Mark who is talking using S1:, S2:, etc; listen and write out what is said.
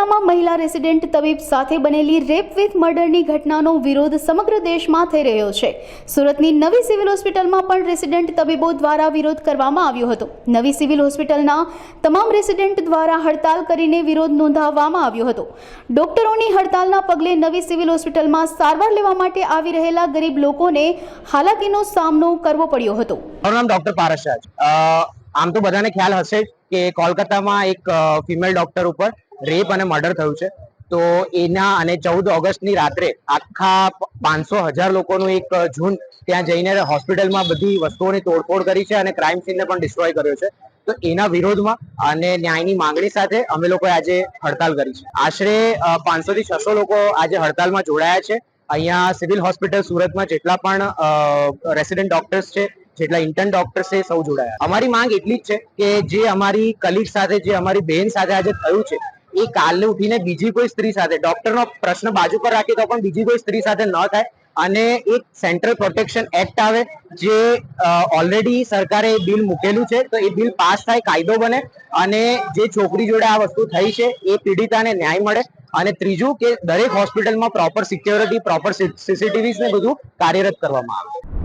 S1: કોલકાતામાં મહિલા રેસિડેન્ટ તબીબ સાથે બનેલી રેપ વિથ મર્ડરની ઘટનાનો વિરોધ સમગ્ર દેશમાં થઈ રહ્યો છે. સુરતની નવી સિવિલ હોસ્પિટલમાં પણ રેસિડેન્ટ તબીબો દ્વારા વિરોધ કરવામાં આવ્યો હતો. નવી સિવિલ હોસ્પિટલના તમામ રેસિડેન્ટ દ્વારા હડતાલ કરીને વિરોધ નોંધાવવામાં આવ્યો હતો. ડોક્ટરોની હડતાલના પગલે નવી સિવિલ હોસ્પિટલમાં સારવાર લેવા માટે આવી રહેલા ગરીબ લોકોને હાલાકીનો સામનો કરવો પડ્યો હતો.
S2: મારું નામ ડોક્ટર પારસ છે. આમ તો બધાને ખ્યાલ હશે કે કોલકાતામાં એક ફિમેલ ડોક્ટર ઉપર રેપ અને મર્ડર થયું છે. તો એના અને 14 ઓગસ્ટની રાત્રે આખા 500,000 લોકોનું એક ઝુંડ ત્યાં જઈને હોસ્પિટલમાં બધી વસ્તુઓની તોડફોડ કરી છે અને ક્રાઇમ સીનને પણ ડિસ્ટ્રોય કર્યો છે. તો એના વિરોધમાં અને ન્યાયની માંગણી સાથે અમે લોકોએ આજે હડતાલ કરી છે. આશરે 500 થી 600 લોકો આજે હડતાલમાં જોડાયા છે. અહીંયા સિવિલ હોસ્પિટલ સુરતમાં જેટલા પણ રેસિડેન્ટ ડોક્ટર્સ છે, જેટલા ઇન્ટર્ન ડોક્ટર્સ છે, સૌ જોડાયા. અમારી માંગ એટલી જ છે કે જે અમારી કલીગ સાથે, જે અમારી બહેન સાથે આજે થયું છે, એ કાલે ઉઠીને બીજી કોઈ સ્ત્રી સાથે, ડોક્ટરનો પ્રશ્ન બાજુ પર રાખી તો પણ બીજી કોઈ સ્ત્રી સાથે ન થાય અને એક સેન્ટ્રલ પ્રોટેક્શન એક્ટ આવે, જે ઓલરેડી સરકારે બિલ મૂકેલું છે, તો એ બિલ પાસ થાય, કાયદો બને અને જે છોકરી જોડે આ વસ્તુ થઈ છે એ પીડિતાને ન્યાય મળે. અને ત્રીજું કે દરેક હોસ્પિટલમાં પ્રોપર સિક્યોરિટી, પ્રોપર સીસીટીવી ને બધું કાર્યરત કરવામાં આવે.